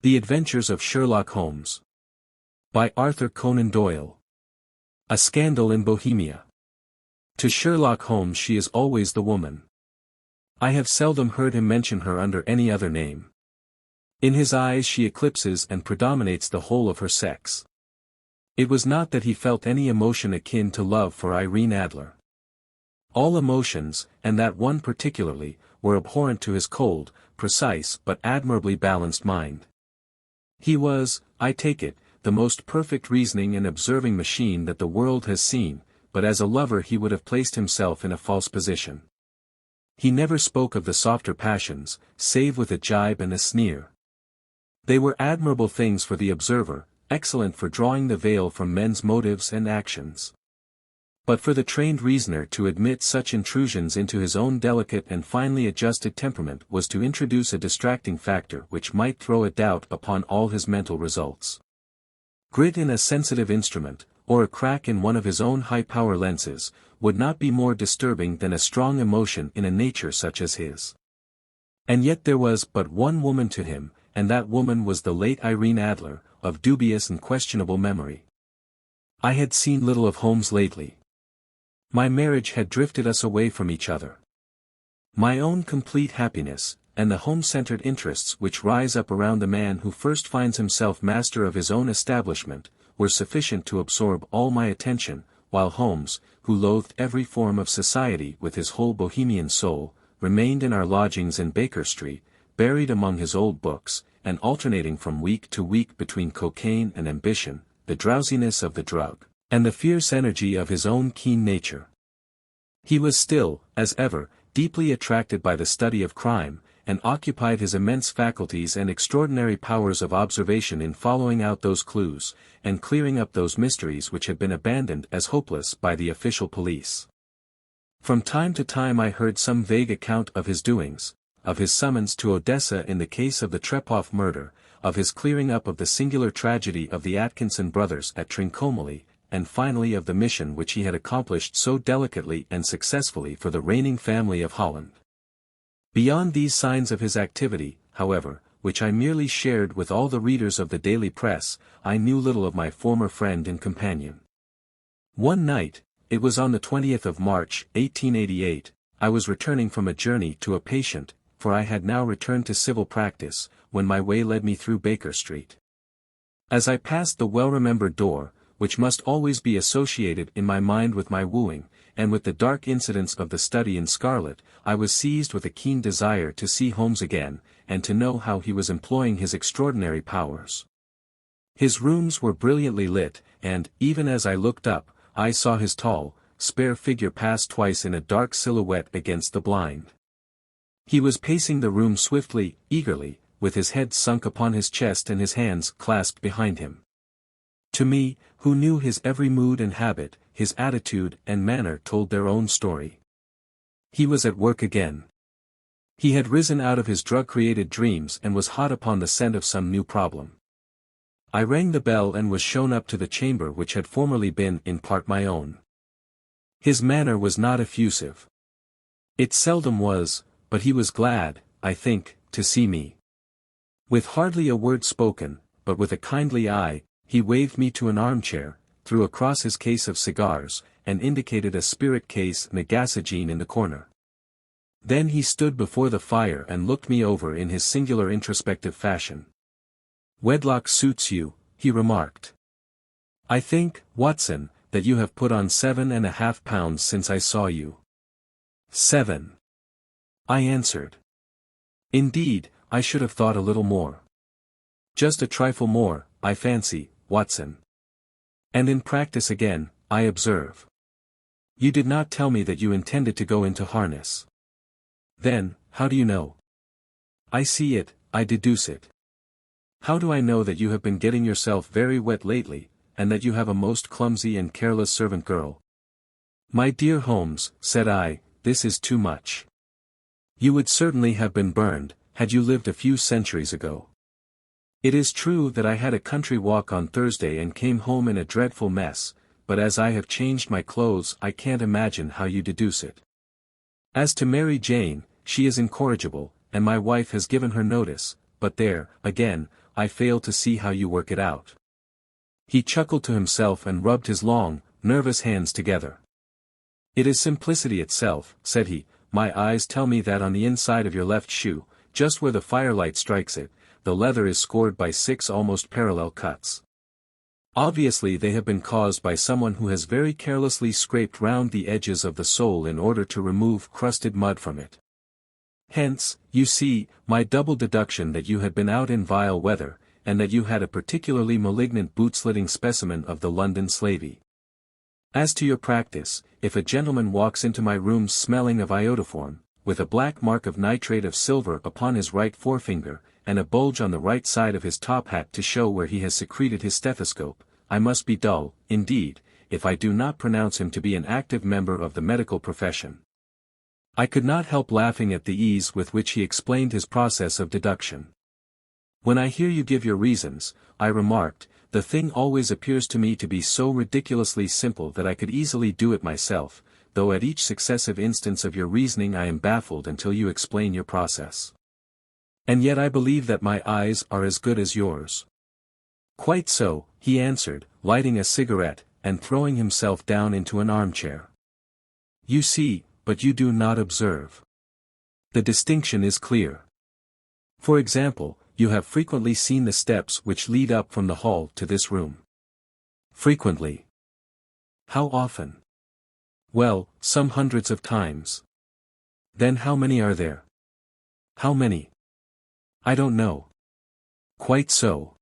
The Adventures of Sherlock Holmes. By Arthur Conan Doyle. A Scandal in Bohemia. To Sherlock Holmes she is always the woman. I have seldom heard him mention her under any other name. In his eyes she eclipses and predominates the whole of her sex. It was not that he felt any emotion akin to love for Irene Adler. All emotions, and that one particularly, were abhorrent to his cold, precise but admirably balanced mind. He was, I take it, the most perfect reasoning and observing machine that the world has seen, but as a lover he would have placed himself in a false position. He never spoke of the softer passions, save with a jibe and a sneer. They were admirable things for the observer, excellent for drawing the veil from men's motives and actions. But for the trained reasoner to admit such intrusions into his own delicate and finely adjusted temperament was to introduce a distracting factor which might throw a doubt upon all his mental results. Grit in a sensitive instrument, or a crack in one of his own high-power lenses, would not be more disturbing than a strong emotion in a nature such as his. And yet there was but one woman to him, and that woman was the late Irene Adler, of dubious and questionable memory. I had seen little of Holmes lately. My marriage had drifted us away from each other. My own complete happiness, and the home-centered interests which rise up around the man who first finds himself master of his own establishment, were sufficient to absorb all my attention, while Holmes, who loathed every form of society with his whole Bohemian soul, remained in our lodgings in Baker Street, buried among his old books, and alternating from week to week between cocaine and ambition, the drowsiness of the drug, and the fierce energy of his own keen nature. He was still, as ever, deeply attracted by the study of crime, and occupied his immense faculties and extraordinary powers of observation in following out those clues, and clearing up those mysteries which had been abandoned as hopeless by the official police. From time to time I heard some vague account of his doings, of his summons to Odessa in the case of the Trepoff murder, of his clearing up of the singular tragedy of the Atkinson brothers at Trincomalee, and finally of the mission which he had accomplished so delicately and successfully for the reigning family of Holland. Beyond these signs of his activity, however, which I merely shared with all the readers of the daily press, I knew little of my former friend and companion. One night, it was on the 20th of March, 1888, I was returning from a journey to a patient, for I had now returned to civil practice, when my way led me through Baker Street. As I passed the well-remembered door, which must always be associated in my mind with my wooing, and with the dark incidents of the study in scarlet, I was seized with a keen desire to see Holmes again, and to know how he was employing his extraordinary powers. His rooms were brilliantly lit, and, even as I looked up, I saw his tall, spare figure pass twice in a dark silhouette against the blind. He was pacing the room swiftly, eagerly, with his head sunk upon his chest and his hands clasped behind him. To me, who knew his every mood and habit, his attitude and manner told their own story. He was at work again. He had risen out of his drug-created dreams and was hot upon the scent of some new problem. I rang the bell and was shown up to the chamber which had formerly been in part my own. His manner was not effusive. It seldom was, but he was glad, I think, to see me. With hardly a word spoken, but with a kindly eye, he waved me to an armchair, threw across his case of cigars, and indicated a spirit case and a gasogene in the corner. Then he stood before the fire and looked me over in his singular introspective fashion. "Wedlock suits you," he remarked. "I think, Watson, that you have put on 7.5 pounds since I saw you." 7. I answered. "Indeed, I should have thought a little more." "Just a trifle more, I fancy, Watson. And in practice again, I observe. You did not tell me that you intended to go into harness. Then, how do you know?" "I see it, I deduce it." "How do I know that you have been getting yourself very wet lately, and that you have a most clumsy and careless servant girl?" "My dear Holmes," said I, "this is too much. You would certainly have been burned, had you lived a few centuries ago. It is true that I had a country walk on Thursday and came home in a dreadful mess, but as I have changed my clothes I can't imagine how you deduce it. As to Mary Jane, she is incorrigible, and my wife has given her notice, but there, again, I fail to see how you work it out. He chuckled to himself and rubbed his long, nervous hands together. It is simplicity itself, said he. My eyes tell me that on the inside of your left shoe, just where the firelight strikes it, the leather is scored by 6 almost parallel cuts. Obviously they have been caused by someone who has very carelessly scraped round the edges of the sole in order to remove crusted mud from it. Hence, you see, my double deduction that you had been out in vile weather, and that you had a particularly malignant boot-slitting specimen of the London slavey. As to your practice, if a gentleman walks into my rooms smelling of iodoform, with a black mark of nitrate of silver upon his right forefinger, and a bulge on the right side of his top hat to show where he has secreted his stethoscope, I must be dull, indeed, if I do not pronounce him to be an active member of the medical profession. I could not help laughing at the ease with which he explained his process of deduction. When I hear you give your reasons, I remarked, the thing always appears to me to be so ridiculously simple that I could easily do it myself, though at each successive instance of your reasoning I am baffled until you explain your process. And yet I believe that my eyes are as good as yours. Quite so, he answered, lighting a cigarette, and throwing himself down into an armchair. You see, but you do not observe. The distinction is clear. For example, you have frequently seen the steps which lead up from the hall to this room. Frequently. How often? Well, some hundreds of times. Then how many are there? How many? I don't know. Quite so.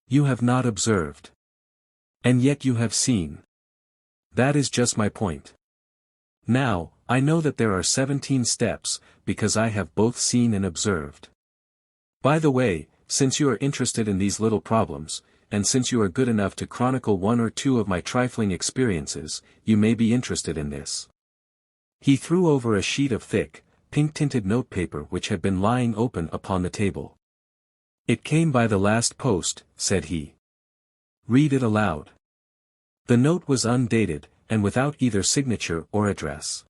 You have not observed. And yet you have seen. That is just my point. Now, I know that there are 17 steps, because I have both seen and observed. By the way, since you are interested in these little problems, and since you are good enough to chronicle one or two of my trifling experiences, you may be interested in this. He threw over a sheet of thick, pink-tinted notepaper which had been lying open upon the table. It came by the last post, said he. Read it aloud. The note was undated, and without either signature or address.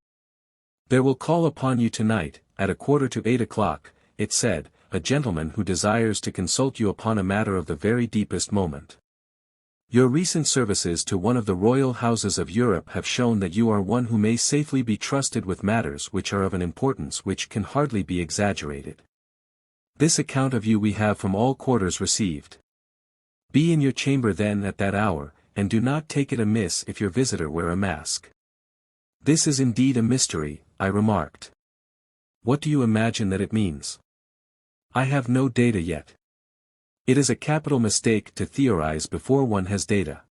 There will call upon you tonight, at 7:45, it said, a gentleman who desires to consult you upon a matter of the very deepest moment. Your recent services to one of the royal houses of Europe have shown that you are one who may safely be trusted with matters which are of an importance which can hardly be exaggerated. This account of you we have from all quarters received. Be in your chamber then at that hour, and do not take it amiss if your visitor wear a mask. This is indeed a mystery, I remarked. What do you imagine that it means? I have no data yet. It is a capital mistake to theorize before one has data.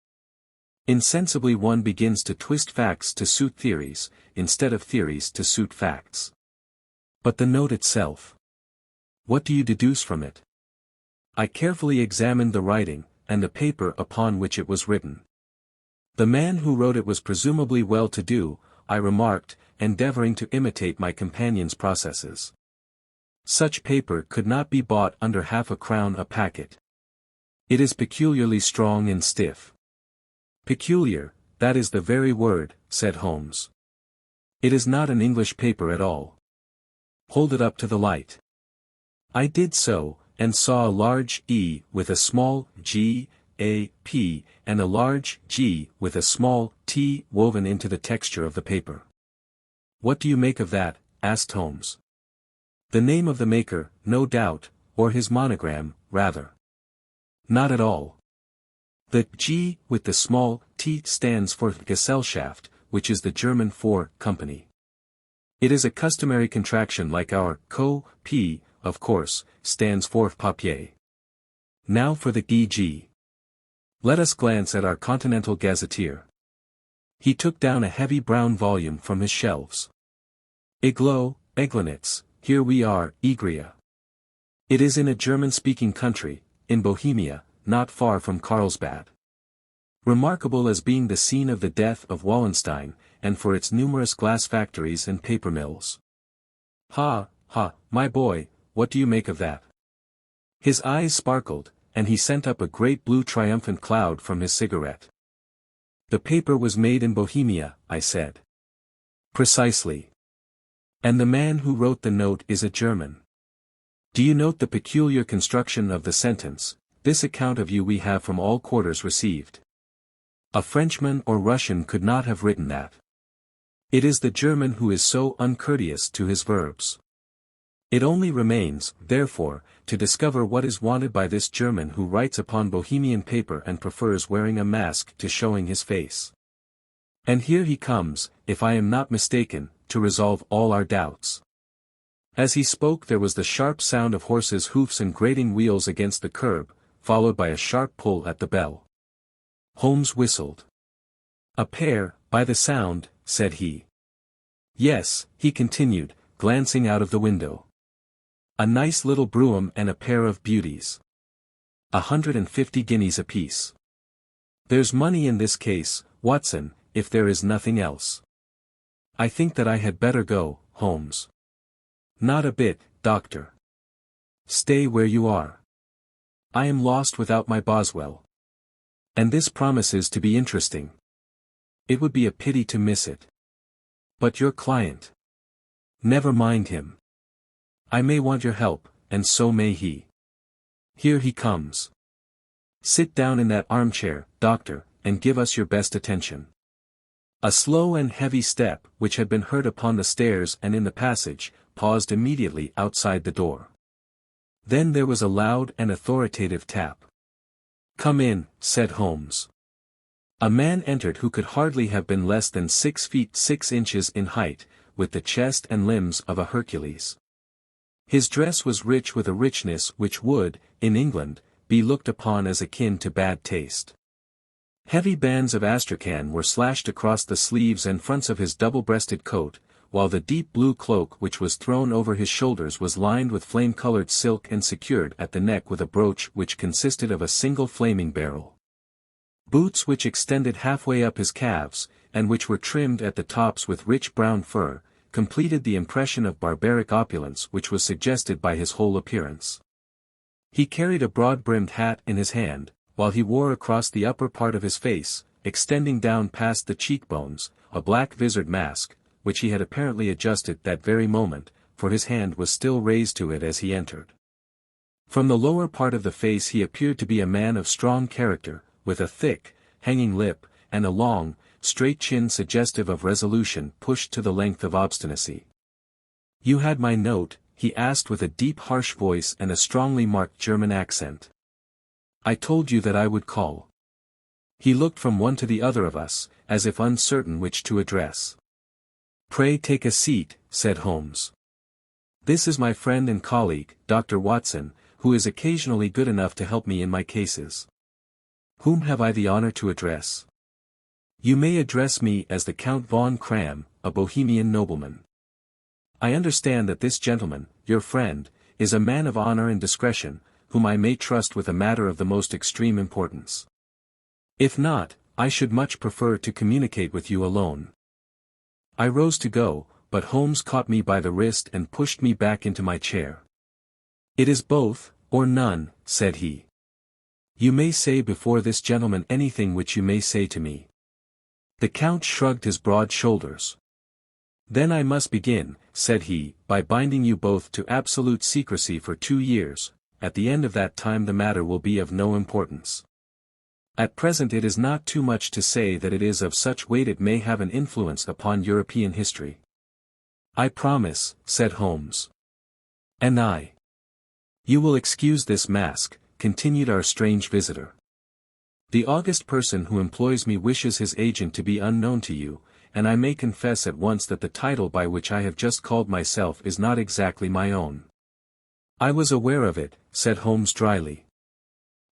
Insensibly one begins to twist facts to suit theories, instead of theories to suit facts. But the note itself. What do you deduce from it? I carefully examined the writing, and the paper upon which it was written. The man who wrote it was presumably well-to-do, I remarked, endeavoring to imitate my companion's processes. Such paper could not be bought under £0.50 a packet. It is peculiarly strong and stiff. Peculiar, that is the very word, said Holmes. It is not an English paper at all. Hold it up to the light. I did so, and saw a large E with a small g, a, p, and a large G with a small t woven into the texture of the paper. What do you make of that? Asked Holmes. The name of the maker, no doubt, or his monogram, rather. Not at all. The G with the small t stands for Gesellschaft, which is the German for company. It is a customary contraction like our P, of course, stands for papier. Now for the GG. Let us glance at our Continental Gazetteer. He took down a heavy brown volume from his shelves. Iglo, Eglinitz, here we are, Igria. It is in a German-speaking country, in Bohemia, not far from Carlsbad. Remarkable as being the scene of the death of Wallenstein, and for its numerous glass factories and paper mills. Ha, my boy, what do you make of that? His eyes sparkled, and he sent up a great blue triumphant cloud from his cigarette. The paper was made in Bohemia, I said. Precisely. And the man who wrote the note is a German. Do you note the peculiar construction of the sentence, "This account of you we have from all quarters received"? A Frenchman or Russian could not have written that. It is the German who is so uncourteous to his verbs. It only remains, therefore, to discover what is wanted by this German who writes upon Bohemian paper and prefers wearing a mask to showing his face. And here he comes, if I am not mistaken, to resolve all our doubts. As he spoke there was the sharp sound of horses' hoofs and grating wheels against the curb, followed by a sharp pull at the bell. Holmes whistled. "A pair, by the sound," said he. "Yes," he continued, glancing out of the window. "A nice little brougham and a pair of beauties. 150 guineas apiece. There's money in this case, Watson, if there is nothing else. I think that I had better go, Holmes." "Not a bit, Doctor. Stay where you are. I am lost without my Boswell. And this promises to be interesting. It would be a pity to miss it. But your client? Never mind him. I may want your help, and so may he. Here he comes. Sit down in that armchair, Doctor, and give us your best attention." A slow and heavy step, which had been heard upon the stairs and in the passage, paused immediately outside the door. Then there was a loud and authoritative tap. "Come in," said Holmes. A man entered who could hardly have been less than 6 feet 6 inches in height, with the chest and limbs of a Hercules. His dress was rich with a richness which would, in England, be looked upon as akin to bad taste. Heavy bands of astrakhan were slashed across the sleeves and fronts of his double-breasted coat, while the deep blue cloak which was thrown over his shoulders was lined with flame-colored silk and secured at the neck with a brooch which consisted of a single flaming barrel. Boots which extended halfway up his calves, and which were trimmed at the tops with rich brown fur, completed the impression of barbaric opulence which was suggested by his whole appearance. He carried a broad-brimmed hat in his hand, while he wore across the upper part of his face, extending down past the cheekbones, a black visored mask, which he had apparently adjusted that very moment, for his hand was still raised to it as he entered. From the lower part of the face he appeared to be a man of strong character, with a thick, hanging lip, and a long, straight chin suggestive of resolution pushed to the length of obstinacy. "You had my note?" he asked with a deep harsh voice and a strongly marked German accent. "I told you that I would call." He looked from one to the other of us, as if uncertain which to address. "Pray take a seat," said Holmes. "This is my friend and colleague, Dr. Watson, who is occasionally good enough to help me in my cases. Whom have I the honor to address?" "You may address me as the Count von Kram, a Bohemian nobleman. I understand that this gentleman, your friend, is a man of honor and discretion, whom I may trust with a matter of the most extreme importance. If not, I should much prefer to communicate with you alone." I rose to go, but Holmes caught me by the wrist and pushed me back into my chair. "It is both, or none," said he. "You may say before this gentleman anything which you may say to me." The Count shrugged his broad shoulders. "Then I must begin," said he, "by binding you both to absolute secrecy for 2 years, at the end of that time the matter will be of no importance. At present it is not too much to say that it is of such weight it may have an influence upon European history." "I promise," said Holmes. "And I." "You will excuse this mask," continued our strange visitor. "The august person who employs me wishes his agent to be unknown to you, and I may confess at once that the title by which I have just called myself is not exactly my own." "I was aware of it," said Holmes dryly.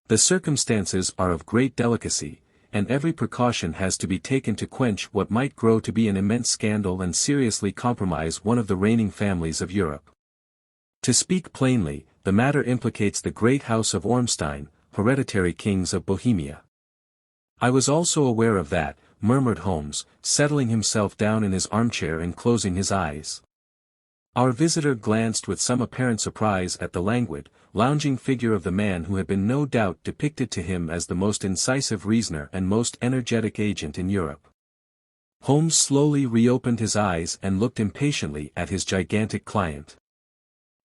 "The circumstances are of great delicacy, and every precaution has to be taken to quench what might grow to be an immense scandal and seriously compromise one of the reigning families of Europe. To speak plainly, the matter implicates the great house of Ormstein, hereditary kings of Bohemia." "I was also aware of that," murmured Holmes, settling himself down in his armchair and closing his eyes. Our visitor glanced with some apparent surprise at the languid, lounging figure of the man who had been no doubt depicted to him as the most incisive reasoner and most energetic agent in Europe. Holmes slowly reopened his eyes and looked impatiently at his gigantic client.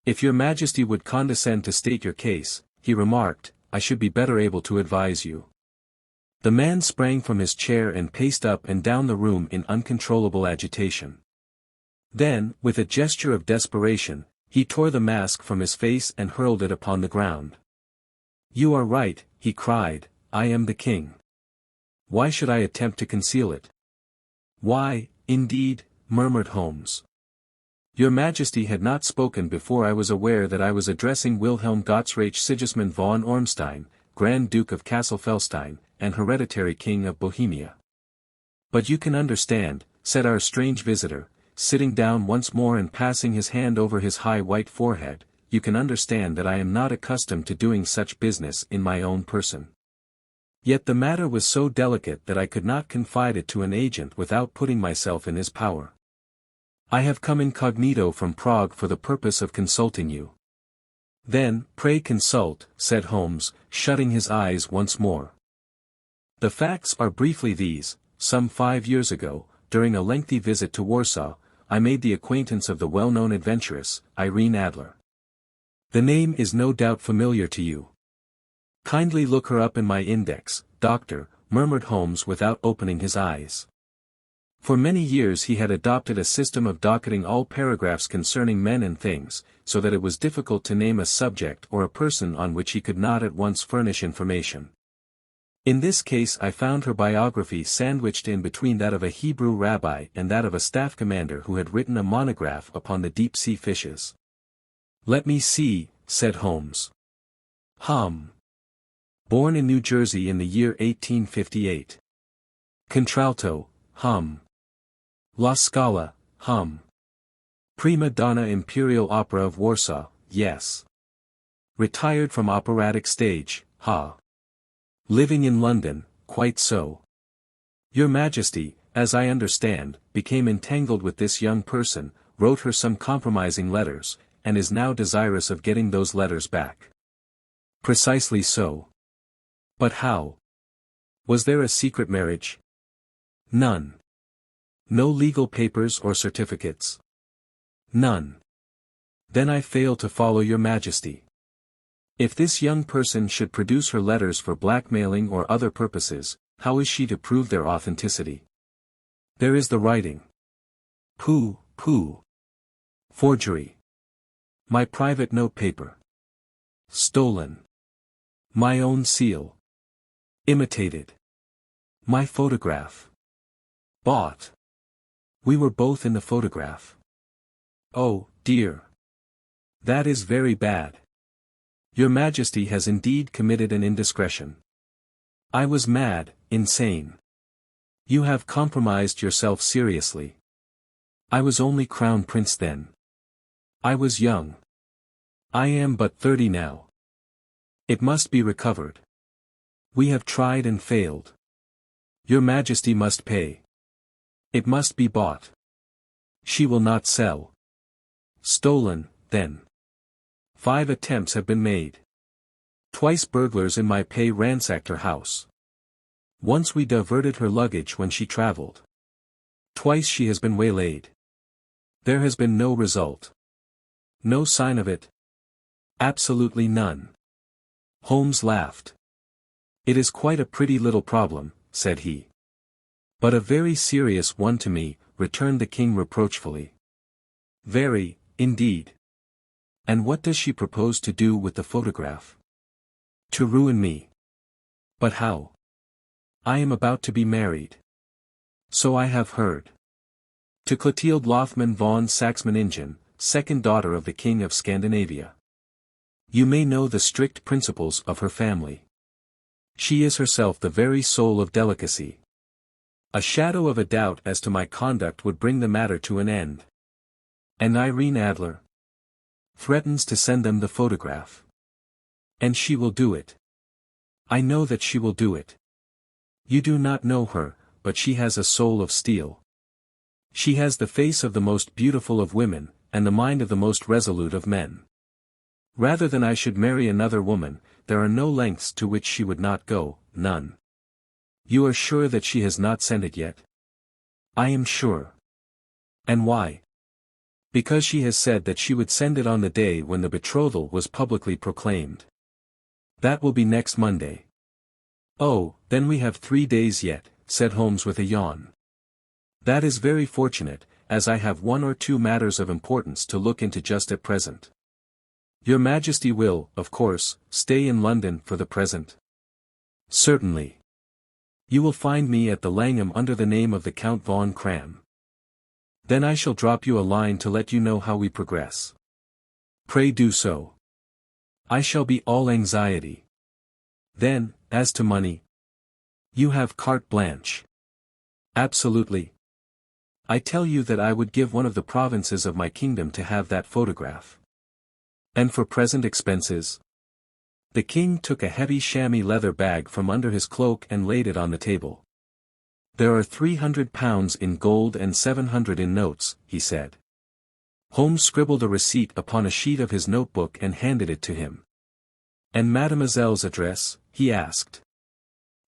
If your Majesty would condescend to state your case, he remarked, I should be better able to advise you. The man sprang from his chair and paced up and down the room in uncontrollable agitation. Then, with a gesture of desperation, he tore the mask from his face and hurled it upon the ground. You are right, he cried, I am the king. Why should I attempt to conceal it? Why, indeed, murmured Holmes. Your Majesty had not spoken before I was aware that I was addressing Wilhelm Gottsreich Sigismund von Ormstein, Grand Duke of Cassel-Felstein, and hereditary King of Bohemia. But you can understand, said our strange visitor, sitting down once more and passing his hand over his high white forehead, you can understand that I am not accustomed to doing such business in my own person. Yet the matter was so delicate that I could not confide it to an agent without putting myself in his power. I have come incognito from Prague for the purpose of consulting you. Then, pray consult, said Holmes, shutting his eyes once more. The facts are briefly these: some 5 years ago, during a lengthy visit to Warsaw, I made the acquaintance of the well-known adventuress, Irene Adler. The name is no doubt familiar to you. Kindly look her up in my index, doctor, murmured Holmes without opening his eyes. For many years he had adopted a system of docketing all paragraphs concerning men and things, so that it was difficult to name a subject or a person on which he could not at once furnish information. In this case I found her biography sandwiched in between that of a Hebrew rabbi and that of a staff commander who had written a monograph upon the deep-sea fishes. Let me see, said Holmes. Born in New Jersey in the year 1858. Contralto, La Scala, Prima donna Imperial Opera of Warsaw, yes. Retired from operatic stage, Living in London, quite so. Your Majesty, as I understand, became entangled with this young person, wrote her some compromising letters, and is now desirous of getting those letters back. Precisely so. But how? Was there a secret marriage? None. No legal papers or certificates? None. Then I fail to follow your Majesty. If this young person should produce her letters for blackmailing or other purposes, how is she to prove their authenticity? There is the writing. Pooh. Forgery. My private notepaper. Stolen. My own seal. Imitated. My photograph. Bought. We were both in the photograph. Oh, dear. That is very bad. Your Majesty has indeed committed an indiscretion. I was mad, insane. You have compromised yourself seriously. I was only Crown Prince then. I was young. I am but 30 now. It must be recovered. We have tried and failed. Your Majesty must pay. It must be bought. She will not sell. Stolen, then. 5 attempts have been made. Twice burglars in my pay ransacked her house. Once we diverted her luggage when she traveled. Twice she has been waylaid. There has been no result. No sign of it. Absolutely none. Holmes laughed. It is quite a pretty little problem, said he. But a very serious one to me, returned the king reproachfully. Very, indeed. And what does she propose to do with the photograph? To ruin me. But how? I am about to be married. So I have heard. To Clotilde Lothman von Saxe-Meiningen, second daughter of the King of Scandinavia. You may know the strict principles of her family. She is herself the very soul of delicacy. A shadow of a doubt as to my conduct would bring the matter to an end. And Irene Adler threatens to send them the photograph. And she will do it. I know that she will do it. You do not know her, but she has a soul of steel. She has the face of the most beautiful of women, and the mind of the most resolute of men. Rather than I should marry another woman, there are no lengths to which she would not go, none. You are sure that she has not sent it yet? I am sure. And why? Because she has said that she would send it on the day when the betrothal was publicly proclaimed. That will be next Monday. Oh, then we have 3 days yet, said Holmes with a yawn. That is very fortunate, as I have 1 or 2 matters of importance to look into just at present. Your Majesty will, of course, stay in London for the present? Certainly. You will find me at the Langham under the name of the Count von Cram. Then I shall drop you a line to let you know how we progress. Pray do so. I shall be all anxiety. Then, as to money. You have carte blanche. Absolutely. I tell you that I would give one of the provinces of my kingdom to have that photograph. And for present expenses? The king took a heavy chamois leather bag from under his cloak and laid it on the table. There are £300 in gold and 700 in notes, he said. Holmes scribbled a receipt upon a sheet of his notebook and handed it to him. And mademoiselle's address, he asked.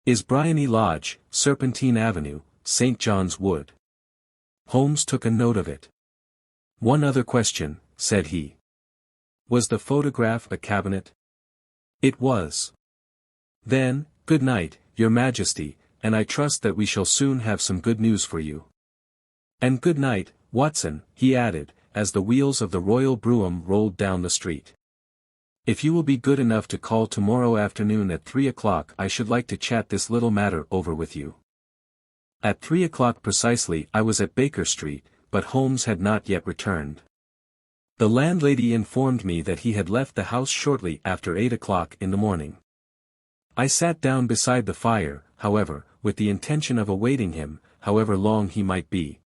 Is Briony Lodge, Serpentine Avenue, St. John's Wood. Holmes took a note of it. One other question, said he. Was the photograph a cabinet? It was. Then, good night, Your Majesty, and I trust that we shall soon have some good news for you. And good night, Watson, he added, as the wheels of the royal brougham rolled down the street. If you will be good enough to call tomorrow afternoon at 3 o'clock, I should like to chat this little matter over with you. At 3 o'clock precisely I was at Baker Street, but Holmes had not yet returned. The landlady informed me that he had left the house shortly after 8 o'clock in the morning. I sat down beside the fire, however, with the intention of awaiting him, however long he might be.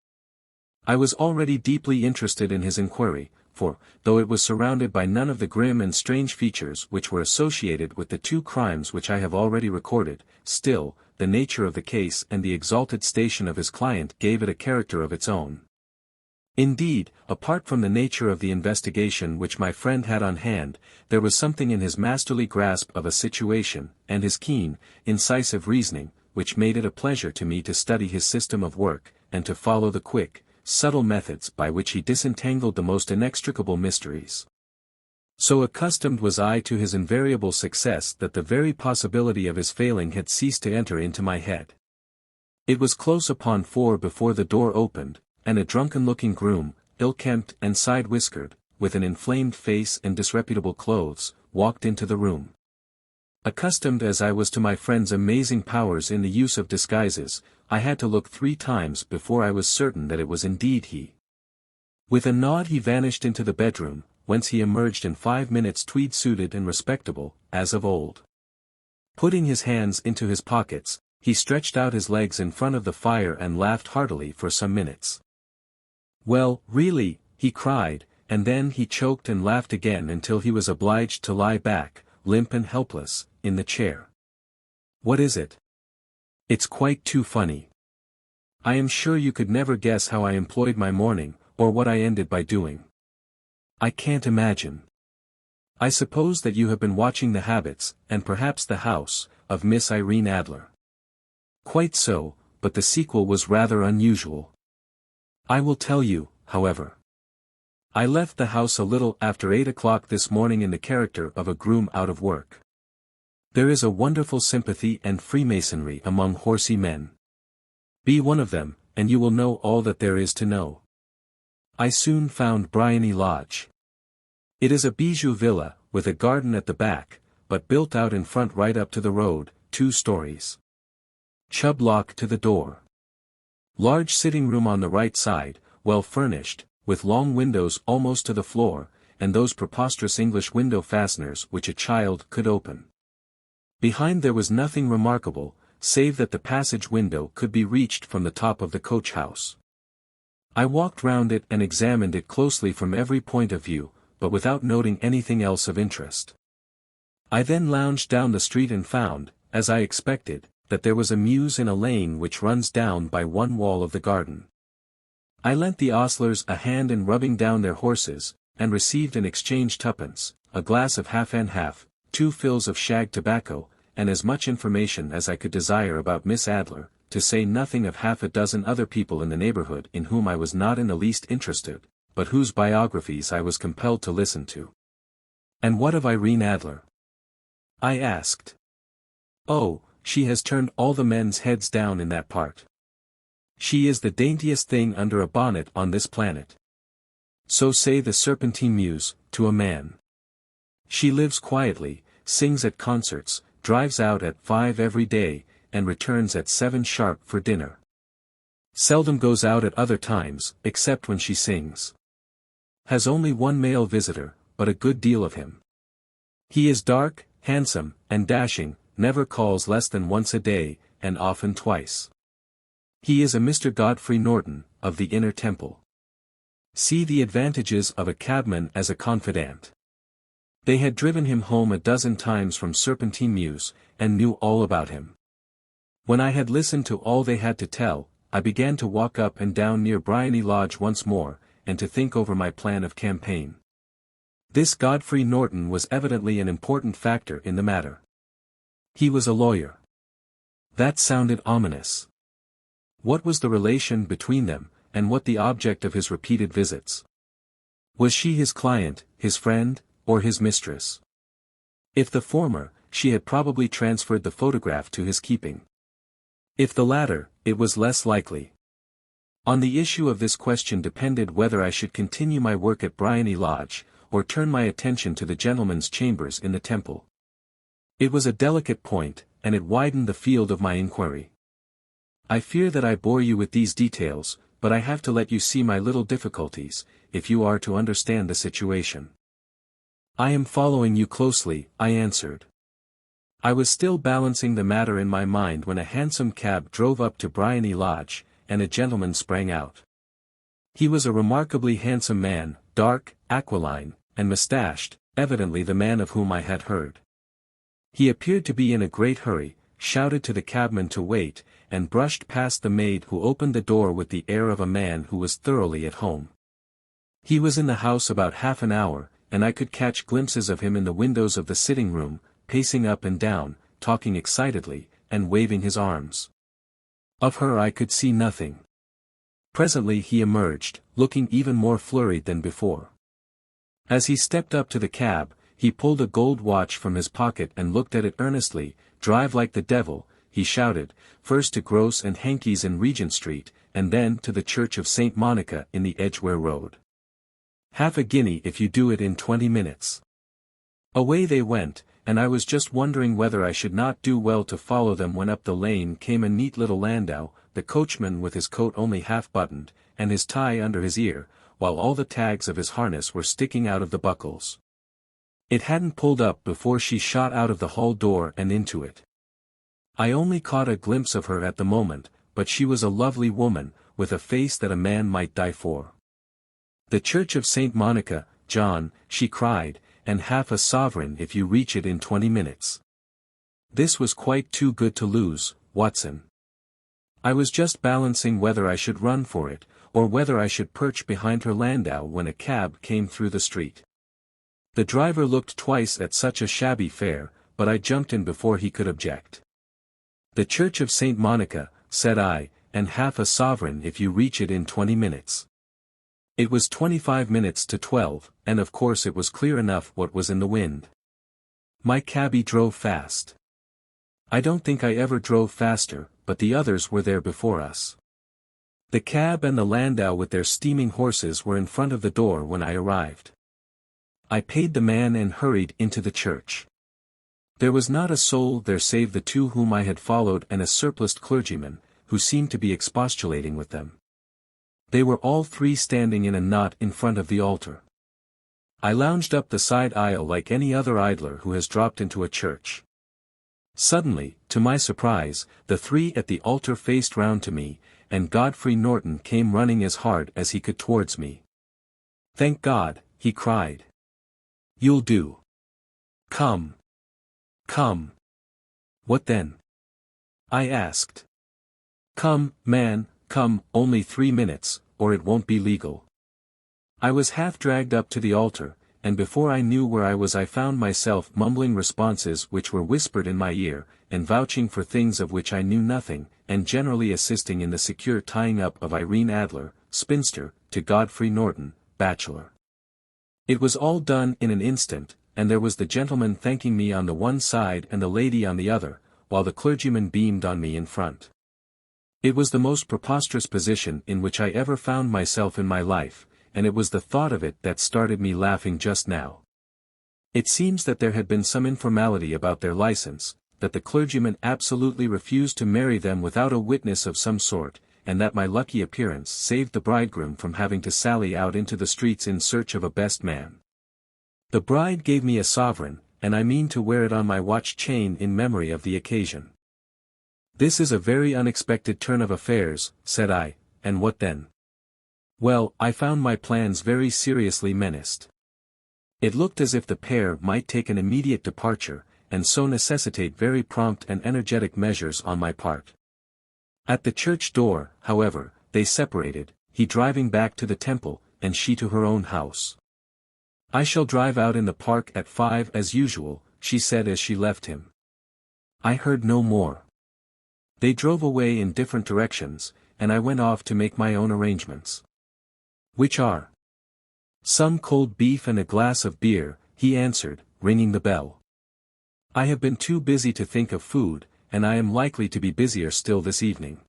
I was already deeply interested in his inquiry, for, though it was surrounded by none of the grim and strange features which were associated with the 2 crimes which I have already recorded, still, the nature of the case and the exalted station of his client gave it a character of its own. Indeed, apart from the nature of the investigation which my friend had on hand, there was something in his masterly grasp of a situation, and his keen, incisive reasoning, which made it a pleasure to me to study his system of work, and to follow the quick, subtle methods by which he disentangled the most inextricable mysteries. So accustomed was I to his invariable success that the very possibility of his failing had ceased to enter into my head. It was close upon 4 before the door opened, and a drunken-looking groom, ill-kempt and side-whiskered, with an inflamed face and disreputable clothes, walked into the room. Accustomed as I was to my friend's amazing powers in the use of disguises, I had to look 3 times before I was certain that it was indeed he. With a nod he vanished into the bedroom, whence he emerged in 5 minutes tweed-suited and respectable, as of old. Putting his hands into his pockets, he stretched out his legs in front of the fire and laughed heartily for some minutes. Well, really, he cried, and then he choked and laughed again until he was obliged to lie back, limp and helpless, in the chair. What is it? It's quite too funny. I am sure you could never guess how I employed my morning, or what I ended by doing. I can't imagine. I suppose that you have been watching the habits, and perhaps the house, of Miss Irene Adler. Quite so, but the sequel was rather unusual. I will tell you, however. I left the house a little after 8 o'clock this morning in the character of a groom out of work. There is a wonderful sympathy and freemasonry among horsey men. Be one of them, and you will know all that there is to know. I soon found Briony Lodge. It is a bijou villa, with a garden at the back, but built out in front right up to the road, 2 stories. Chubb lock to the door. Large sitting room on the right side, well furnished, with long windows almost to the floor, and those preposterous English window fasteners which a child could open. Behind there was nothing remarkable, save that the passage window could be reached from the top of the coach house. I walked round it and examined it closely from every point of view, but without noting anything else of interest. I then lounged down the street and found, as I expected, that there was a mews in a lane which runs down by one wall of the garden. I lent the ostlers a hand in rubbing down their horses, and received in exchange 2d, a glass of half and half, 2 fills of shag tobacco, and as much information as I could desire about Miss Adler, to say nothing of half a dozen other people in the neighborhood in whom I was not in the least interested, but whose biographies I was compelled to listen to. And what of Irene Adler? I asked. Oh, she has turned all the men's heads down in that part. She is the daintiest thing under a bonnet on this planet. So say the Serpentine Muse, to a man. She lives quietly, sings at concerts, drives out at 5 every day, and returns at 7 sharp for dinner. Seldom goes out at other times, except when she sings. Has only one male visitor, but a good deal of him. He is dark, handsome, and dashing, never calls less than once a day, and often twice. He is a Mr. Godfrey Norton, of the Inner Temple. See the advantages of a cabman as a confidant. They had driven him home a dozen times from Serpentine Mews, and knew all about him. When I had listened to all they had to tell, I began to walk up and down near Briony Lodge once more, and to think over my plan of campaign. This Godfrey Norton was evidently an important factor in the matter. He was a lawyer. That sounded ominous. What was the relation between them, and what the object of his repeated visits? Was she his client, his friend, or his mistress? If the former, she had probably transferred the photograph to his keeping. If the latter, it was less likely. On the issue of this question depended whether I should continue my work at Briony Lodge, or turn my attention to the gentlemen's chambers in the Temple. It was a delicate point, and it widened the field of my inquiry. I fear that I bore you with these details, but I have to let you see my little difficulties, if you are to understand the situation. I am following you closely, I answered. I was still balancing the matter in my mind when a hansom cab drove up to Briony Lodge, and a gentleman sprang out. He was a remarkably handsome man, dark, aquiline, and moustached, evidently the man of whom I had heard. He appeared to be in a great hurry, shouted to the cabman to wait, and brushed past the maid who opened the door with the air of a man who was thoroughly at home. He was in the house about half an hour, and I could catch glimpses of him in the windows of the sitting room, pacing up and down, talking excitedly, and waving his arms. Of her I could see nothing. Presently he emerged, looking even more flurried than before. As he stepped up to the cab, he pulled a gold watch from his pocket and looked at it earnestly. Drive like the devil, he shouted, first to Gross and Hankey's in Regent Street, and then to the Church of St. Monica in the Edgware Road. Half a guinea if you do it in 20 minutes. Away they went, and I was just wondering whether I should not do well to follow them when up the lane came a neat little landau, the coachman with his coat only half buttoned, and his tie under his ear, while all the tags of his harness were sticking out of the buckles. It hadn't pulled up before she shot out of the hall door and into it. I only caught a glimpse of her at the moment, but she was a lovely woman, with a face that a man might die for. The Church of St. Monica, John, she cried, and half a sovereign if you reach it in 20 minutes. This was quite too good to lose, Watson. I was just balancing whether I should run for it, or whether I should perch behind her landau when a cab came through the street. The driver looked twice at such a shabby fare, but I jumped in before he could object. The Church of St. Monica, said I, and half a sovereign if you reach it in 20 minutes. It was 25 minutes to 12, and of course it was clear enough what was in the wind. My cabby drove fast. I don't think I ever drove faster, but the others were there before us. The cab and the landau with their steaming horses were in front of the door when I arrived. I paid the man and hurried into the church. There was not a soul there save the two whom I had followed and a surpliced clergyman, who seemed to be expostulating with them. They were all three standing in a knot in front of the altar. I lounged up the side aisle like any other idler who has dropped into a church. Suddenly, to my surprise, the three at the altar faced round to me, and Godfrey Norton came running as hard as he could towards me. "Thank God," he cried. "You'll do. Come. Come." "What then?" I asked. "Come, man, come, only 3 minutes, or it won't be legal." I was half dragged up to the altar, and before I knew where I was I found myself mumbling responses which were whispered in my ear, and vouching for things of which I knew nothing, and generally assisting in the secure tying up of Irene Adler, spinster, to Godfrey Norton, bachelor. It was all done in an instant, and there was the gentleman thanking me on the one side and the lady on the other, while the clergyman beamed on me in front. It was the most preposterous position in which I ever found myself in my life, and it was the thought of it that started me laughing just now. It seems that there had been some informality about their license, that the clergyman absolutely refused to marry them without a witness of some sort, and that my lucky appearance saved the bridegroom from having to sally out into the streets in search of a best man. The bride gave me a sovereign, and I mean to wear it on my watch chain in memory of the occasion. "This is a very unexpected turn of affairs," said I, "and what then?" Well, I found my plans very seriously menaced. It looked as if the pair might take an immediate departure, and so necessitate very prompt and energetic measures on my part. At the church door, however, they separated, he driving back to the temple, and she to her own house. "I shall drive out in the park at 5 as usual," she said as she left him. I heard no more. They drove away in different directions, and I went off to make my own arrangements. "Which are?" "Some cold beef and a glass of beer," he answered, ringing the bell. "I have been too busy to think of food, and I am likely to be busier still this evening.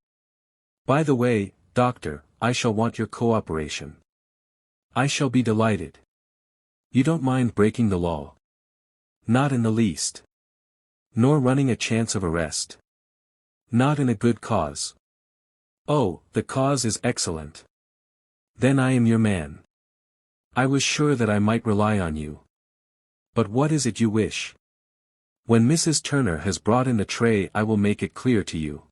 By the way, Doctor, I shall want your cooperation." "I shall be delighted." "You don't mind breaking the law?" "Not in the least." "Nor running a chance of arrest?" "Not in a good cause." "Oh, the cause is excellent. Then I am your man. I was sure that I might rely on you. But what is it you wish?" "When Mrs. Turner has brought in the tray I will make it clear to you."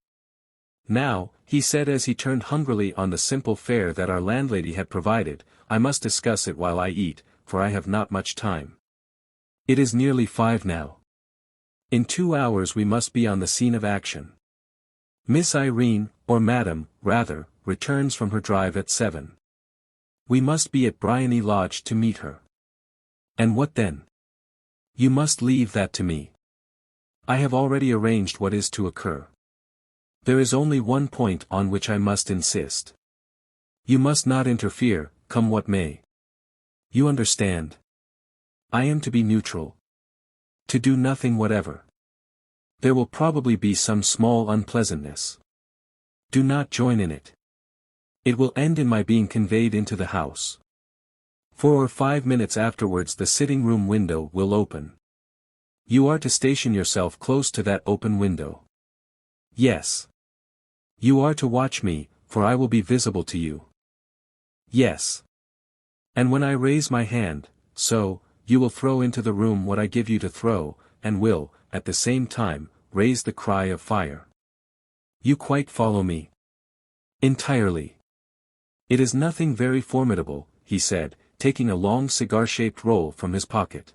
"Now," he said as he turned hungrily on the simple fare that our landlady had provided, "I must discuss it while I eat, for I have not much time. It is nearly 5 now. In 2 hours we must be on the scene of action. Miss Irene, or Madam, rather, returns from her drive at 7. We must be at Bryony Lodge to meet her." "And what then?" "You must leave that to me. I have already arranged what is to occur. There is only one point on which I must insist. You must not interfere, come what may. You understand? I am to be neutral. To do nothing whatever. There will probably be some small unpleasantness. Do not join in it. It will end in my being conveyed into the house. 4 or 5 minutes afterwards the sitting-room window will open. You are to station yourself close to that open window." "Yes." "You are to watch me, for I will be visible to you." "Yes." "And when I raise my hand, so, you will throw into the room what I give you to throw, and will, at the same time, raise the cry of fire. You quite follow me?" "Entirely." "It is nothing very formidable," he said, taking a long cigar-shaped roll from his pocket.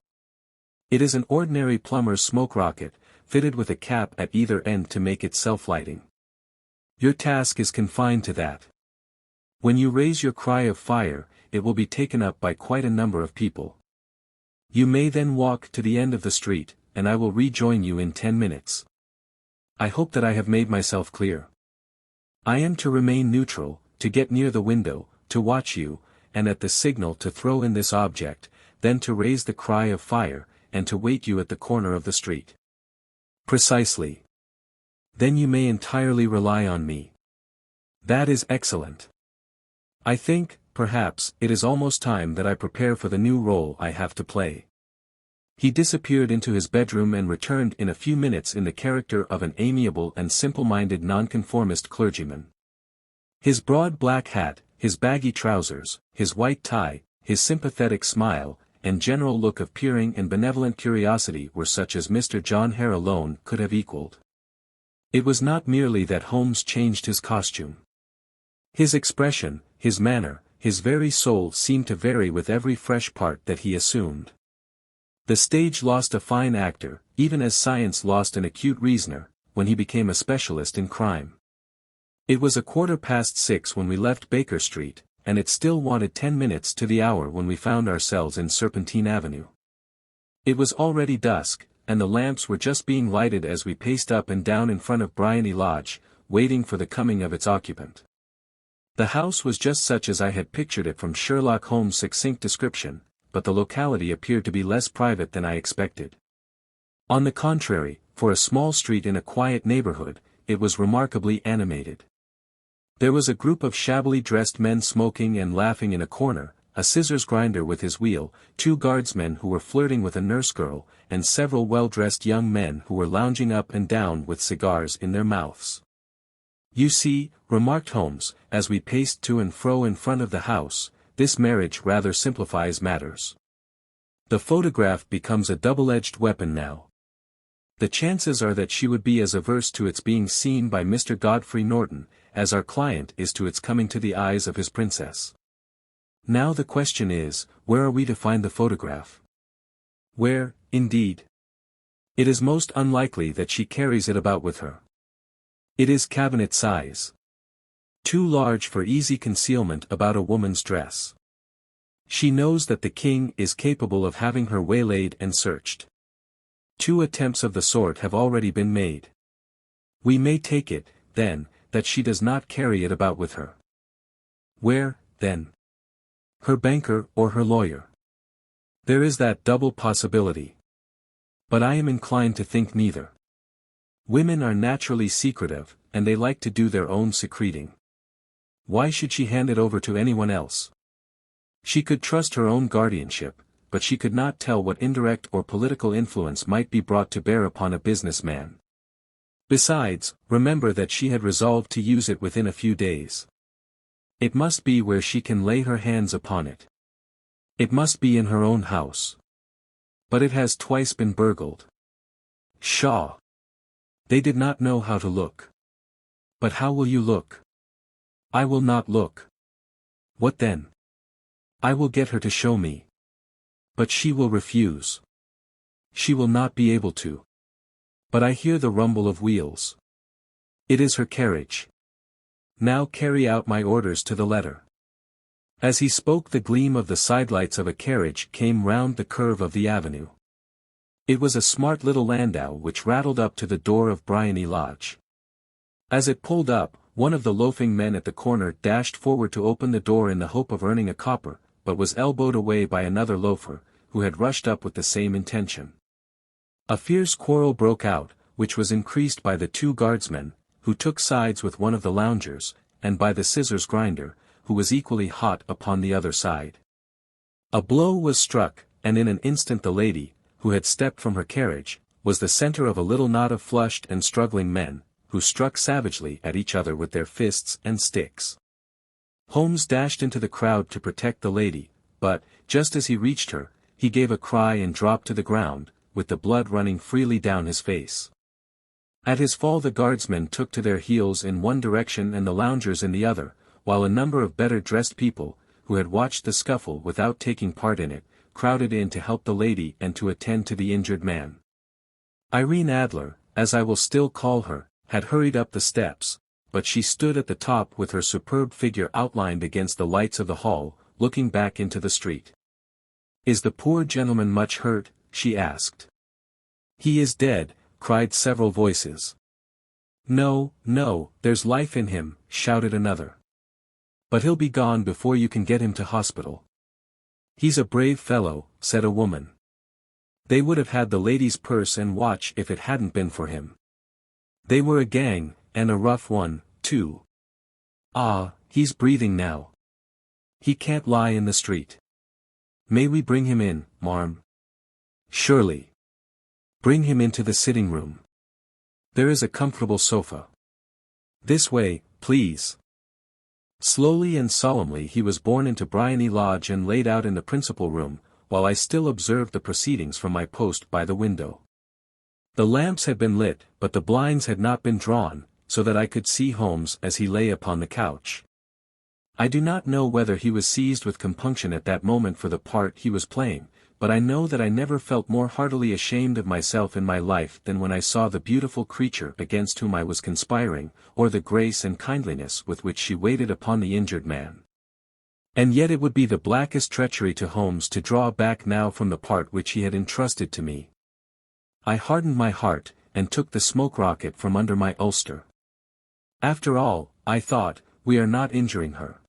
"It is an ordinary plumber's smoke rocket, fitted with a cap at either end to make it self-lighting. Your task is confined to that. When you raise your cry of fire, it will be taken up by quite a number of people. You may then walk to the end of the street, and I will rejoin you in 10 minutes. I hope that I have made myself clear. I am to remain neutral, to get near the window, to watch you, and at the signal to throw in this object, then to raise the cry of fire, and to wait you at the corner of the street." "Precisely. Then you may entirely rely on me." "That is excellent. I think, perhaps, it is almost time that I prepare for the new role I have to play." He disappeared into his bedroom and returned in a few minutes in the character of an amiable and simple-minded nonconformist clergyman. His broad black hat, his baggy trousers, his white tie, his sympathetic smile, and general look of peering and benevolent curiosity were such as Mr. John Hare alone could have equalled. It was not merely that Holmes changed his costume. His expression, his manner, his very soul seemed to vary with every fresh part that he assumed. The stage lost a fine actor, even as science lost an acute reasoner, when he became a specialist in crime. It was 6:15 when we left Baker Street, and it still wanted 10 minutes to the hour when we found ourselves in Serpentine Avenue. It was already dusk, and the lamps were just being lighted as we paced up and down in front of Bryony Lodge, waiting for the coming of its occupant. The house was just such as I had pictured it from Sherlock Holmes' succinct description, but the locality appeared to be less private than I expected. On the contrary, for a small street in a quiet neighborhood, it was remarkably animated. There was a group of shabbily dressed men smoking and laughing in a corner, a scissors grinder with his wheel, 2 guardsmen who were flirting with a nurse girl, and several well-dressed young men who were lounging up and down with cigars in their mouths. "You see," remarked Holmes, as we paced to and fro in front of the house, "this marriage rather simplifies matters. The photograph becomes a double-edged weapon now. The chances are that she would be as averse to its being seen by Mr. Godfrey Norton, as our client is to its coming to the eyes of his princess. Now the question is, where are we to find the photograph? Where, indeed? It is most unlikely that she carries it about with her. It is cabinet size. Too large for easy concealment about a woman's dress. She knows that the king is capable of having her waylaid and searched. 2 attempts of the sort have already been made. We may take it, then, that she does not carry it about with her. Where, then? Her banker or her lawyer. There is that double possibility. But I am inclined to think neither. Women are naturally secretive, and they like to do their own secreting. Why should she hand it over to anyone else? She could trust her own guardianship, but she could not tell what indirect or political influence might be brought to bear upon a businessman. Besides, remember that she had resolved to use it within a few days. It must be where she can lay her hands upon it. It must be in her own house. But it has twice been burgled. Pshaw! They did not know how to look. But how will you look? I will not look. What then? I will get her to show me. But she will refuse. She will not be able to. But I hear the rumble of wheels. It is her carriage. Now carry out my orders to the letter. As he spoke, the gleam of the sidelights of a carriage came round the curve of the avenue. It was a smart little landau which rattled up to the door of Briony Lodge. As it pulled up, one of the loafing men at the corner dashed forward to open the door in the hope of earning a copper, but was elbowed away by another loafer, who had rushed up with the same intention. A fierce quarrel broke out, which was increased by the 2 guardsmen, who took sides with one of the loungers, and by the scissors grinder, who was equally hot upon the other side. A blow was struck, and in an instant the lady, who had stepped from her carriage, was the center of a little knot of flushed and struggling men, who struck savagely at each other with their fists and sticks. Holmes dashed into the crowd to protect the lady, but, just as he reached her, he gave a cry and dropped to the ground, with the blood running freely down his face. At his fall the guardsmen took to their heels in one direction and the loungers in the other, while a number of better dressed people, who had watched the scuffle without taking part in it, crowded in to help the lady and to attend to the injured man. Irene Adler, as I will still call her, had hurried up the steps, but she stood at the top with her superb figure outlined against the lights of the hall, looking back into the street. "Is the poor gentleman much hurt?" she asked. "He is dead," cried several voices. "No, no, there's life in him," shouted another. "But he'll be gone before you can get him to hospital." "He's a brave fellow," said a woman. "They would have had the lady's purse and watch if it hadn't been for him. They were a gang, and a rough one, too. Ah, he's breathing now. He can't lie in the street. May we bring him in, marm?" "Surely. Bring him into the sitting room. There is a comfortable sofa. This way, please." Slowly and solemnly he was borne into Briony Lodge and laid out in the principal room, while I still observed the proceedings from my post by the window. The lamps had been lit, but the blinds had not been drawn, so that I could see Holmes as he lay upon the couch. I do not know whether he was seized with compunction at that moment for the part he was playing, but I know that I never felt more heartily ashamed of myself in my life than when I saw the beautiful creature against whom I was conspiring, or the grace and kindliness with which she waited upon the injured man. And yet it would be the blackest treachery to Holmes to draw back now from the part which he had entrusted to me. I hardened my heart, and took the smoke rocket from under my ulster. After all, I thought, we are not injuring her.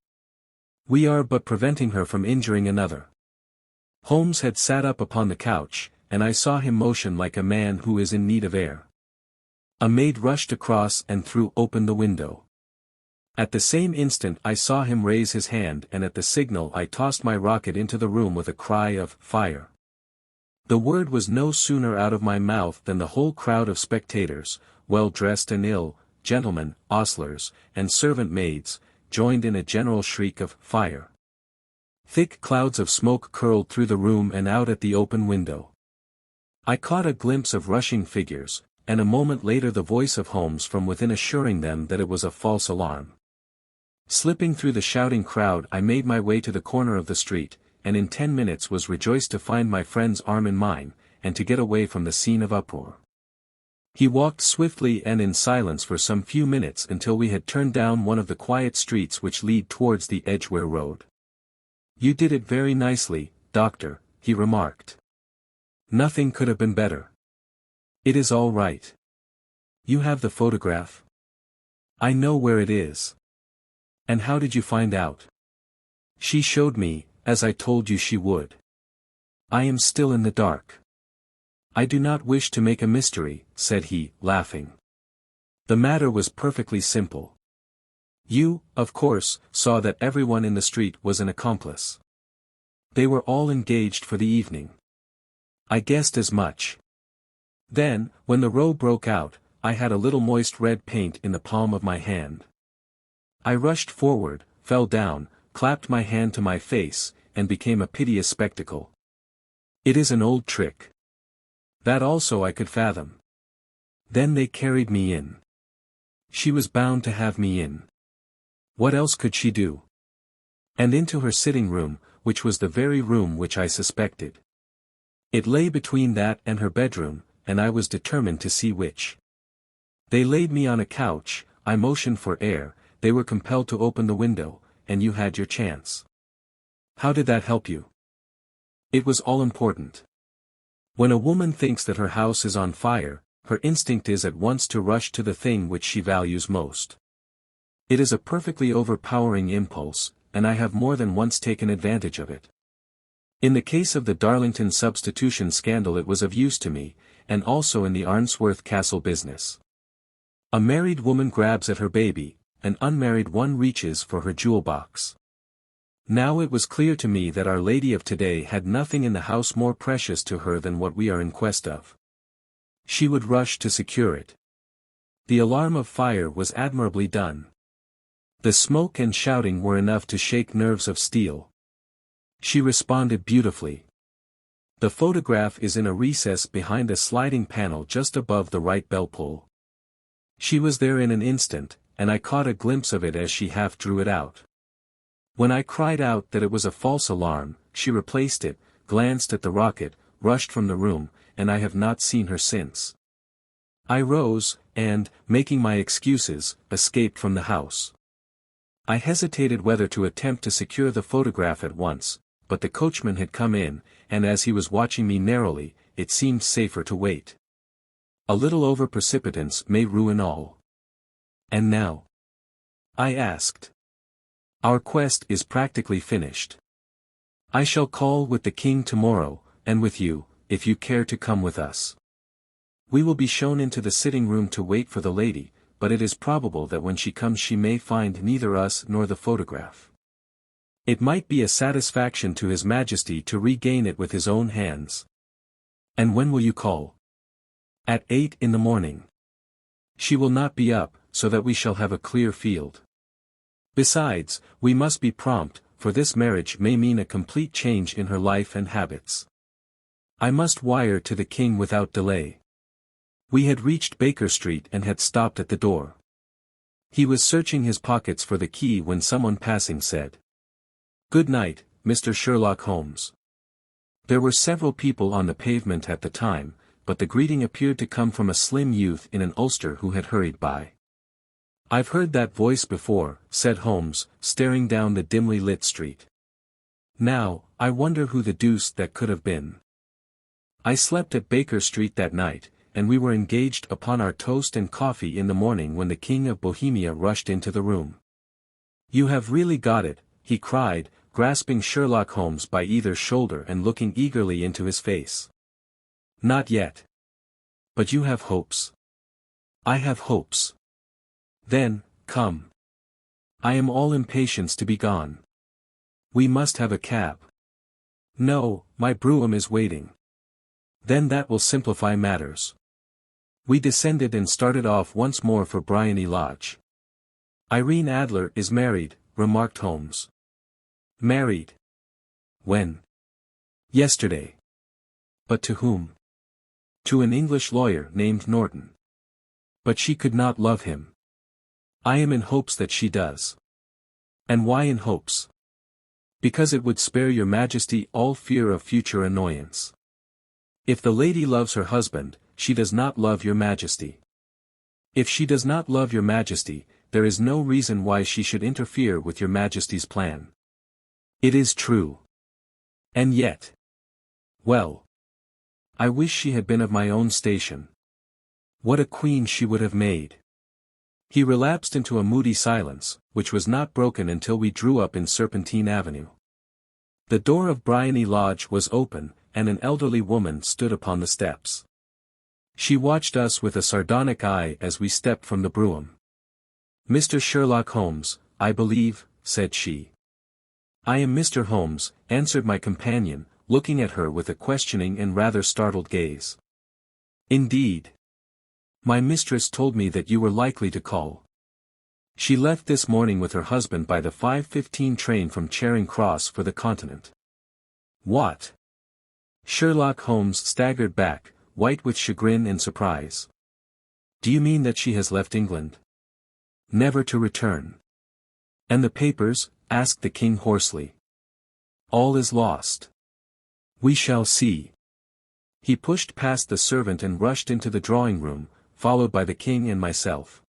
We are but preventing her from injuring another. Holmes had sat up upon the couch, and I saw him motion like a man who is in need of air. A maid rushed across and threw open the window. At the same instant I saw him raise his hand, and at the signal I tossed my rocket into the room with a cry of "Fire!" The word was no sooner out of my mouth than the whole crowd of spectators, well-dressed and ill, gentlemen, ostlers, and servant maids, joined in a general shriek of "Fire!" Thick clouds of smoke curled through the room and out at the open window. I caught a glimpse of rushing figures, and a moment later the voice of Holmes from within assuring them that it was a false alarm. Slipping through the shouting crowd I made my way to the corner of the street, and in 10 minutes was rejoiced to find my friend's arm in mine, and to get away from the scene of uproar. He walked swiftly and in silence for some few minutes until we had turned down one of the quiet streets which lead towards the Edgware Road. "You did it very nicely, Doctor," he remarked. "Nothing could have been better. It is all right. You have the photograph? I know where it is. And how did you find out?" "She showed me, as I told you she would. I am still in the dark." "I do not wish to make a mystery," said he, laughing. "The matter was perfectly simple. You, of course, saw that everyone in the street was an accomplice. They were all engaged for the evening. I guessed as much. Then, when the row broke out, I had a little moist red paint in the palm of my hand. I rushed forward, fell down, clapped my hand to my face, and became a piteous spectacle. It is an old trick. That also I could fathom. Then they carried me in. She was bound to have me in. What else could she do? And into her sitting room, which was the very room which I suspected. It lay between that and her bedroom, and I was determined to see which. They laid me on a couch, I motioned for air, they were compelled to open the window, and you had your chance. How did that help you? It was all important. When a woman thinks that her house is on fire, her instinct is at once to rush to the thing which she values most. It is a perfectly overpowering impulse, and I have more than once taken advantage of it. In the case of the Darlington substitution scandal it was of use to me, and also in the Arnsworth Castle business. A married woman grabs at her baby, an unmarried one reaches for her jewel box. Now it was clear to me that Our Lady of today had nothing in the house more precious to her than what we are in quest of. She would rush to secure it. The alarm of fire was admirably done. The smoke and shouting were enough to shake nerves of steel. She responded beautifully. The photograph is in a recess behind a sliding panel just above the right bell pull. She was there in an instant, and I caught a glimpse of it as she half drew it out. When I cried out that it was a false alarm, she replaced it, glanced at the rocket, rushed from the room, and I have not seen her since. I rose, and, making my excuses, escaped from the house. I hesitated whether to attempt to secure the photograph at once, but the coachman had come in, and as he was watching me narrowly, it seemed safer to wait. A little over-precipitance may ruin all. And now? I asked. Our quest is practically finished. I shall call with the king tomorrow, and with you, if you care to come with us. We will be shown into the sitting room to wait for the lady, but it is probable that when she comes she may find neither us nor the photograph. It might be a satisfaction to His Majesty to regain it with his own hands. And when will you call? At 8 in the morning. She will not be up, so that we shall have a clear field. Besides, we must be prompt, for this marriage may mean a complete change in her life and habits. I must wire to the king without delay. We had reached Baker Street and had stopped at the door. He was searching his pockets for the key when someone passing said, "Good night, Mr. Sherlock Holmes." There were several people on the pavement at the time, but the greeting appeared to come from a slim youth in an ulster who had hurried by. "I've heard that voice before," said Holmes, staring down the dimly lit street. "Now, I wonder who the deuce that could have been." I slept at Baker Street that night, and we were engaged upon our toast and coffee in the morning when the King of Bohemia rushed into the room. You have really got it, he cried, grasping Sherlock Holmes by either shoulder and looking eagerly into his face. Not yet. But you have hopes. I have hopes. Then, come. I am all impatience to be gone. We must have a cab. No, my brougham is waiting. Then that will simplify matters. We descended and started off once more for Briony Lodge. Irene Adler is married, remarked Holmes. Married? When? Yesterday. But to whom? To an English lawyer named Norton. But she could not love him. I am in hopes that she does. And why in hopes? Because it would spare your Majesty all fear of future annoyance. If the lady loves her husband, she does not love your Majesty. If she does not love your Majesty, there is no reason why she should interfere with your Majesty's plan. It is true. And yet. Well. I wish she had been of my own station. What a queen she would have made. He relapsed into a moody silence, which was not broken until we drew up in Serpentine Avenue. The door of Briony Lodge was open, and an elderly woman stood upon the steps. She watched us with a sardonic eye as we stepped from the brougham. Mr. Sherlock Holmes, I believe, said she. I am Mr. Holmes, answered my companion, looking at her with a questioning and rather startled gaze. Indeed. My mistress told me that you were likely to call. She left this morning with her husband by the 5:15 train from Charing Cross for the Continent. What? Sherlock Holmes staggered back, white with chagrin and surprise. Do you mean that she has left England? Never to return. And the papers? Asked the king hoarsely. All is lost. We shall see. He pushed past the servant and rushed into the drawing-room, followed by the king and myself.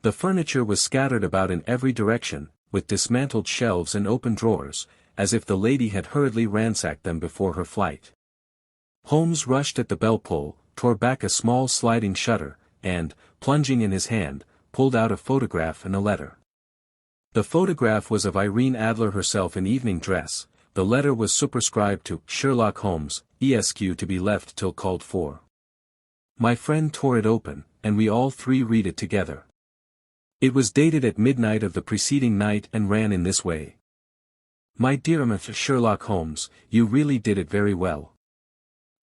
The furniture was scattered about in every direction, with dismantled shelves and open drawers, as if the lady had hurriedly ransacked them before her flight. Holmes rushed at the bell-pull, tore back a small sliding shutter, and, plunging in his hand, pulled out a photograph and a letter. The photograph was of Irene Adler herself in evening dress. The letter was superscribed to Sherlock Holmes, Esq. to be left till called for. My friend tore it open, and we all three read it together. It was dated at midnight of the preceding night and ran in this way. My dear Mr. Sherlock Holmes, you really did it very well.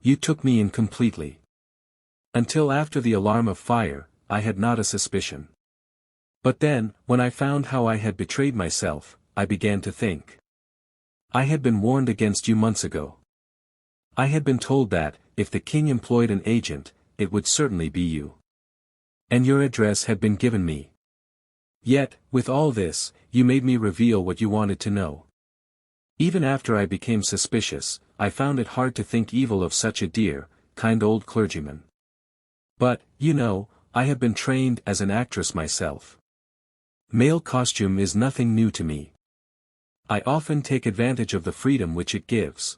You took me in completely. Until after the alarm of fire, I had not a suspicion. But then, when I found how I had betrayed myself, I began to think. I had been warned against you months ago. I had been told that, if the king employed an agent, it would certainly be you. And your address had been given me. Yet, with all this, you made me reveal what you wanted to know. Even after I became suspicious, I found it hard to think evil of such a dear, kind old clergyman. But, you know, I have been trained as an actress myself. Male costume is nothing new to me. I often take advantage of the freedom which it gives.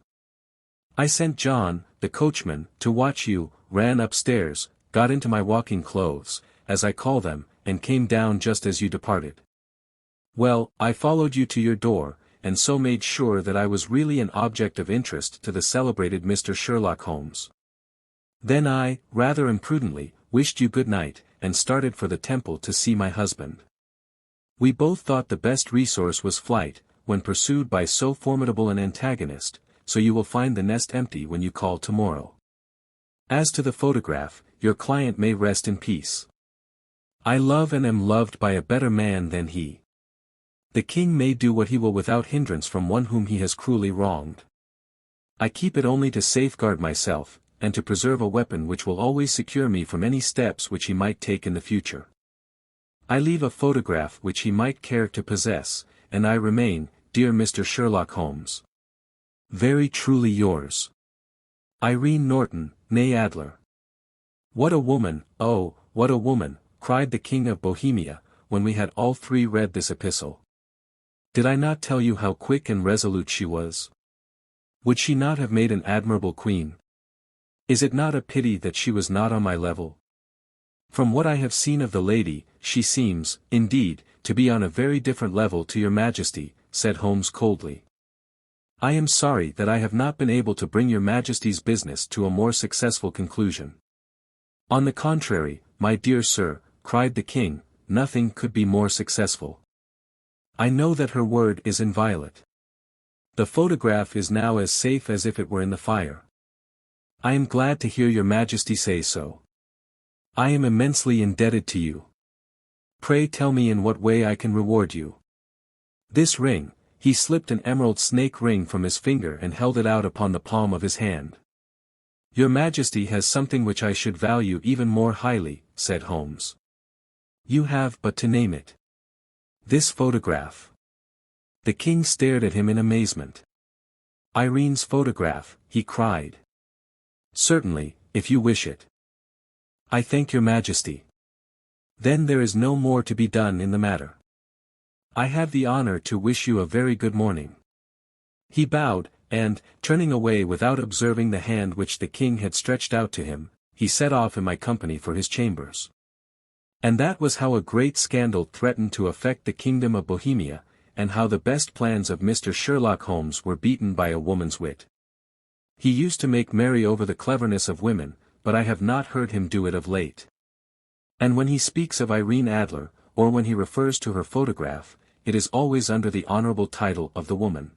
I sent John, the coachman, to watch you, ran upstairs, got into my walking clothes, as I call them, and came down just as you departed. Well, I followed you to your door, and so made sure that I was really an object of interest to the celebrated Mr. Sherlock Holmes. Then I, rather imprudently, wished you good night, and started for the Temple to see my husband. We both thought the best resource was flight, when pursued by so formidable an antagonist, so you will find the nest empty when you call tomorrow. As to the photograph, your client may rest in peace. I love and am loved by a better man than he. The king may do what he will without hindrance from one whom he has cruelly wronged. I keep it only to safeguard myself, and to preserve a weapon which will always secure me from any steps which he might take in the future. I leave a photograph which he might care to possess, and I remain, dear Mr. Sherlock Holmes, very truly yours, Irene Norton, née Adler. What a woman, oh, what a woman, cried the King of Bohemia, when we had all three read this epistle. Did I not tell you how quick and resolute she was? Would she not have made an admirable queen? Is it not a pity that she was not on my level? From what I have seen of the lady, she seems, indeed, to be on a very different level to your Majesty," said Holmes coldly. "I am sorry that I have not been able to bring your Majesty's business to a more successful conclusion." "On the contrary, my dear sir," cried the king, "nothing could be more successful. I know that her word is inviolate. The photograph is now as safe as if it were in the fire. I am glad to hear your Majesty say so. I am immensely indebted to you. Pray tell me in what way I can reward you." "This ring," he slipped an emerald snake ring from his finger and held it out upon the palm of his hand. "Your Majesty has something which I should value even more highly," said Holmes. "You have but to name it." "This photograph." The king stared at him in amazement. "Irene's photograph," he cried. "Certainly, if you wish it." "I thank your Majesty. Then there is no more to be done in the matter. I have the honor to wish you a very good morning." He bowed, and, turning away without observing the hand which the king had stretched out to him, he set off in my company for his chambers. And that was how a great scandal threatened to affect the kingdom of Bohemia, and how the best plans of Mr. Sherlock Holmes were beaten by a woman's wit. He used to make merry over the cleverness of women, but I have not heard him do it of late. And when he speaks of Irene Adler, or when he refers to her photograph, it is always under the honorable title of the woman.